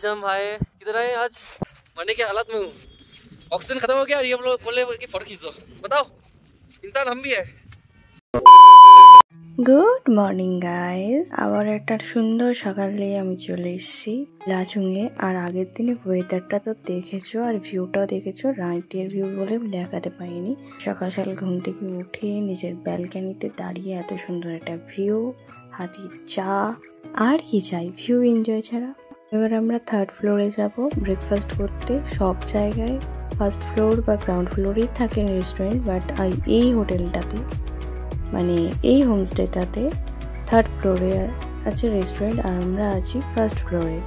आज हम आए किधर आए? आज मरने की हालत में हूँ। ऑक्सीजन खत्म हो गया। ये हम लोग बोले कि फोटो खींचो। बताओ, इंसान हम भी है। গুড মর্নিং গাইজ, আবার একটা সুন্দর সকালে আমি চলে এসেছি লাচুংয়ে। আর আগের দিনে ওয়েদারটা তো দেখেছো আর ভিউটাও দেখেছো। রাইটের ভিউ বলে দেখাতে পারিনি। সকাল সকাল ঘুম থেকে উঠে নিজের ব্যালকানিতে দাঁড়িয়ে এত সুন্দর একটা ভিউ, হাতে চা, আর কি চাই ভিউ এনজয় ছাড়া। এবার আমরা থার্ড ফ্লোরে যাব ব্রেকফাস্ট করতে। সব জায়গায় ফার্স্ট ফ্লোর বা গ্রাউন্ড ফ্লোরেই থাকেন রেস্টুরেন্ট, বাট এই হোটেলটাতে মানে এই হোমস্টেটাতে থার্ড ফ্লোরে আছে রেস্টুরেন্ট, আর আমরা আছি ফার্স্ট ফ্লোরে।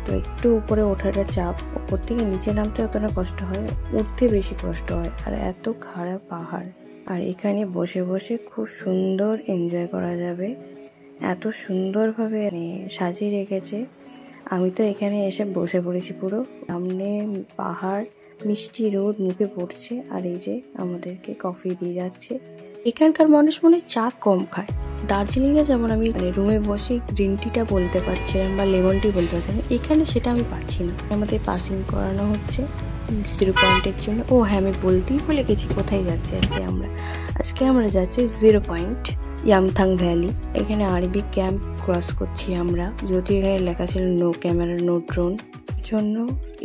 তো একটু উপরে ওঠাটা চাপ, ওপর থেকে নিচে নামতে অতটা কষ্ট হয়, উঠতে বেশি কষ্ট হয়। আর এত খারাপ পাহাড়, আর এখানে বসে বসে খুব সুন্দর এনজয় করা যাবে। এত সুন্দরভাবে সাজিয়ে রেখেছে। আমি তো এখানে এসে বসে পড়েছি পুরো। সামনে পাহাড়, মিষ্টি রোদ মুখে পড়ছে, আর এই যে আমাদেরকে কফি দিয়ে যাচ্ছে। এখানকার মানুষ মনে চা কম খায়। দার্জিলিংয়ে যেমন আমি রুমে বসে গ্রিন টিটা বলতে পারছিলাম বা লেমন টি বলতে পারছিলাম, এখানে সেটা আমি পারছি না। আমাদের পাসিং করানো হচ্ছে 0 পয়েন্টের জন্য। ও হ্যাঁ, আমি বলতেই ভুলে গেছি কোথায় যাচ্ছি আজকে আমরা যাচ্ছি 0 পয়েন্ট ইয়ামথাং ভ্যালি। এখানে আরবি ক্যাম্প ক্রস করছি আমরা, যদিও এখানে লেখা ছিল নো ক্যামেরা নো ড্রোন। জন্য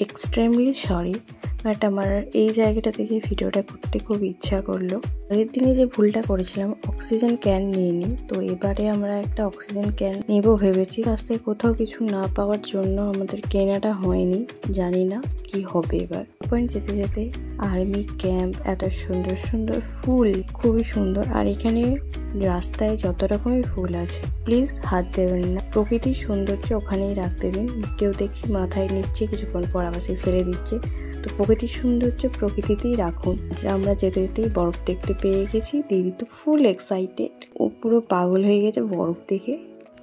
এক্সট্রিমলি সরি, বাট আমার এই জায়গাটা দেখে ভিডিওটা করতে খুব ইচ্ছা করলো। আগের দিনে যে ভুলটা করেছিলাম, অক্সিজেন ক্যান নিয়ে নিই, তো এবারে আমরা একটা অক্সিজেন ক্যান নেব ভেবেছি। রাস্তায় কোথাও কিছু না পাওয়ার জন্য আমাদের কেনাটা হয়নি, জানি না কি হবে এবার। পয়েন্ট যেতে যেতে আর্মি ক্যাম্প, এত সুন্দর সুন্দর ফুল, খুবই সুন্দর। আর এখানে রাস্তায় যত রকমের ফুল আছে, প্লিজ হাত দেবেন না। প্রকৃতির সৌন্দর্য ওখানেই রাখতে দিন। কেউ দেখছি মাথায় নিচ্ছে, কিছুক্ষণ পর আবার সে ফেলে দিচ্ছে। তো প্রকৃতির সৌন্দর্য প্রকৃতিতেই রাখুন। আমরা যেতে যেতেই বরফ দেখতে পেয়ে গেছি। দিদি তো ফুল এক্সাইটেড, ও পুরো পাগল হয়ে গেছে বরফ দেখে।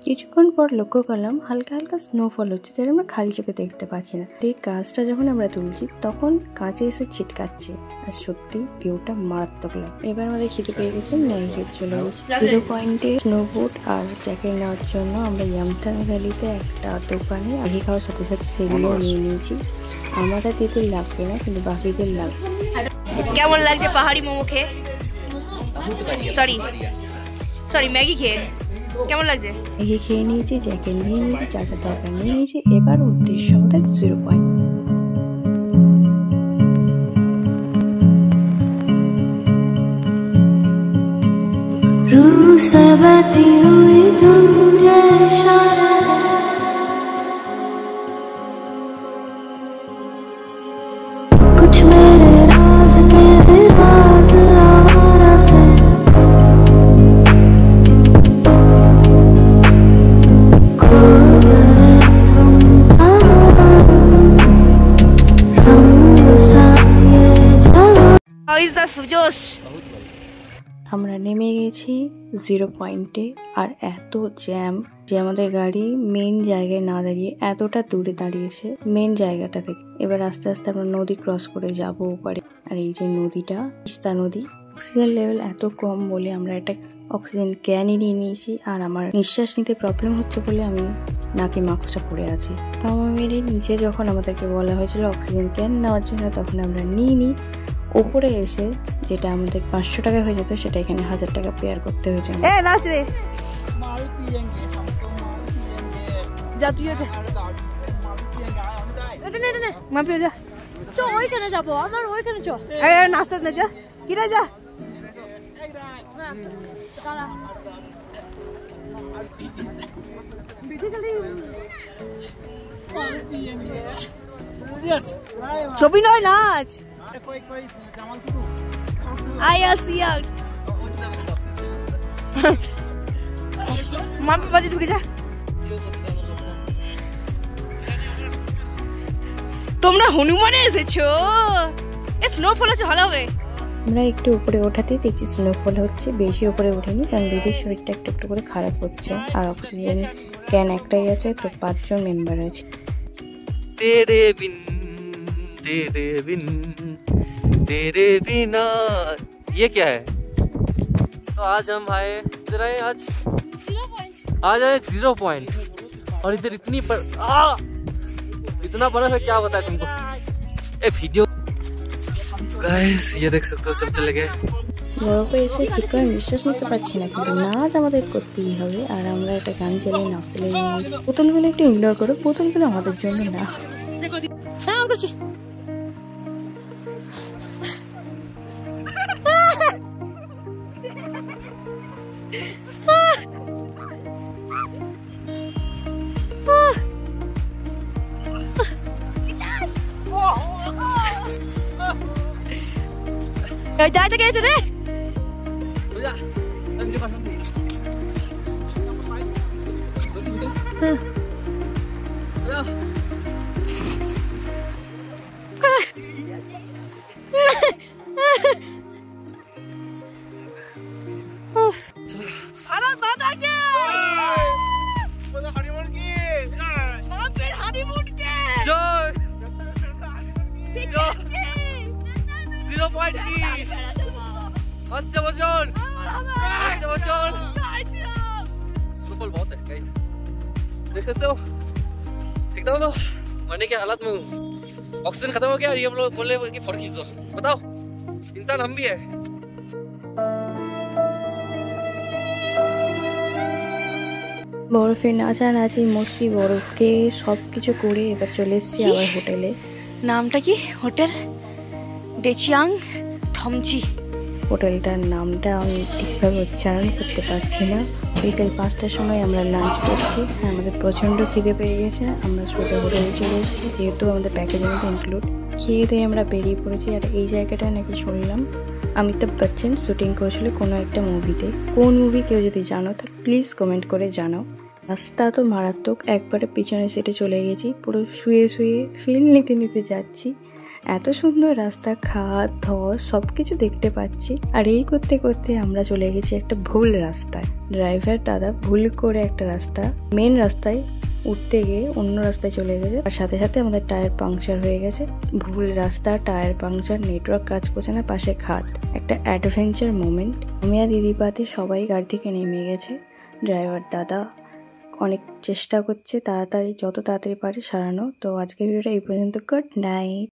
কিছুক্ষণ পর লক্ষ্য করলাম হালকা হালকা স্নোফল হচ্ছে, যেটা আমরা খালি চোখে দেখতে পাচ্ছি না। এই কাঁচটা যখন আমরা তুলছি তখন কাঁচে এসে ছিটকাচ্ছে, আর সত্যি ভিউটা মারাত্মক লাগে। এবার আমাদের খিদে পেয়ে গেছে, ম্যাগি চলে গেছে। 0 পয়েন্টে স্নোবোট আর জ্যাকেট নেওয়ার জন্য আমরা ইয়ামথাং ভ্যালিতে একটা দোকানে ম্যাগি খাওয়ার সাথে সাথে সেগুলো নিয়ে নিয়েছি। আমাদের দিতে লাগবে না, কিন্তু বাকিদের লাগবে। কেমন লাগছে পাহাড়ি মোমো খেয়ে? সরি ম্যাগি খেয়ে কেমন লাগছে? ম্যাগি খেয়ে নিয়েছি, জ্যাকেট নিয়ে নিয়েছি, চাচার দরকার নিয়ে নিয়েছি। এবার উদ্দেশ্য আমাদের 0 পয়েন্ট। আমরা নেমে গেছি 0 পয়েন্টে, আর এত জ্যাম যে আমাদের গাড়ি মেন জায়গায় না দাঁড়িয়ে এতটা দূরে দাঁড়িয়েছে মেন জায়গাটা থেকে। এবার আস্তে আস্তে আমরা নদী ক্রস করে যাবো ওপারে। আর এই যে নদীটা তিস্তা নদী। অক্সিজেন লেভেল এত কম বলে আমরা একটা অক্সিজেন ক্যানই নিয়ে নিয়েছি। আর আমার নিঃশ্বাস নিতে প্রবলেম হচ্ছে বলে আমি নাকি মাস্কটা পরে আছি। তাও মেরে নিচে যখন আমাদেরকে বলা হয়েছিল অক্সিজেন ক্যান নেওয়ার জন্য, তখন আমরা নিই। ওপরে এসে যেটা আমাদের 500 টাকা হয়ে যেত, সেটা এখানে 1000 টাকা পেয়ার করতে হয়েছে। ছবি নয়, নাচ। ঢুকে যা। তোমরা হনুমানে এসেছো? স্নোফল আছে, ভালো হবে। আমরা একটু উপরে ওঠাতেই দেখছি স্নোফল হচ্ছে। বেশি উপরে ওঠেনি, কারণ দিদির শরীরটা একটু একটু করে খারাপ হচ্ছে। আর অক্সিজেন ক্যান একটাই আছে, তো 5 জন মেম্বার আছে। तेरे बिना ये क्या है? तो आज हम आए इधर आए, आज 0 पॉइंट और इधर इतना बर्फ है क्या बताए तुमको। ए वीडियो गाइस ये देख सकते हो सब चले गए। বরফে এসে ঠিক করে বিশ্বাস নিতে পারছি না, কিন্তু নাচ আমাদের করতেই হবে। আর আমরা একটা গান চালিয়ে নাচতে লেগে গেছি। বোতলগুলো একটু ইগনোর করো, বোতলগুলো আমাদের জন্য না। হ্যাঁ করছি। যাইতে গেছে রে। अच्छा बचन स्नोफॉल बहुत है गाइस, देख सकते हो एकदम तो मरने की हालत में हूँ। ऑक्सीजन खत्म हो गया, ये हम लोग बोले कि फोटो खींचो। बताओ इंसान हम भी है। বরফে নাচানাচি মস্তি বরফকে সব কিছু করে এবার চলে এসেছি আবার হোটেলে। নামটা কি? হোটেল ডেচিয়াং থমচি। হোটেলটার নামটা আমি ঠিকভাবে উচ্চারণ করতে পারছি না। বিকেল 5টার সময় আমরা লাঞ্চ করছি। হ্যাঁ, আমাদের প্রচণ্ড খিদে পেয়ে গেছে। আমরা সোজা হোটেলে চলে এসেছি, যেহেতু আমাদের প্যাকেজের মধ্যে ইনক্লুড। খেয়ে দিয়ে আমরা বেরিয়ে পড়েছি। আর এই জায়গাটা নাকি শুনলাম অমিতাভ বচ্চন শুটিং করেছিল কোনো একটা মুভিতে। কোন মুভি কেউ যদি জানো তো প্লিজ কমেন্ট করে জানাও। রাস্তা তো মারাত্মক, একবারে পিছনের সিটে চলে গেছি, পুরো শুয়ে শুয়ে ফিল নিতে নিতে যাচ্ছি। এত সুন্দর রাস্তা, খাদ ধস সব কিছু দেখতে পাচ্ছি। আর এই করতে করতে আমরা চলে গেছি একটা ভুল রাস্তায়। ড্রাইভার দাদা ভুল করে একটা রাস্তা, মেন রাস্তায় উঠতে গিয়ে অন্য রাস্তায় চলে গেছে। আর সাথে সাথে আমাদের টায়ার পাংচার হয়ে গেছে। ভুল রাস্তা, টায়ার পাংচার, নেটওয়ার্ক কাজ করছে না, পাশে খাদ। একটা অ্যাডভেঞ্চার মোমেন্ট। আমি আর দিদিপাতে সবাই গাড়ি থেকে নেমে গেছে। ড্রাইভার দাদা অনেক চেষ্টা করছে তাড়াতাড়ি, যত তাড়াতাড়ি পারে সারানো। তো আজকের ভিডিওটা এই পর্যন্ত। Good night.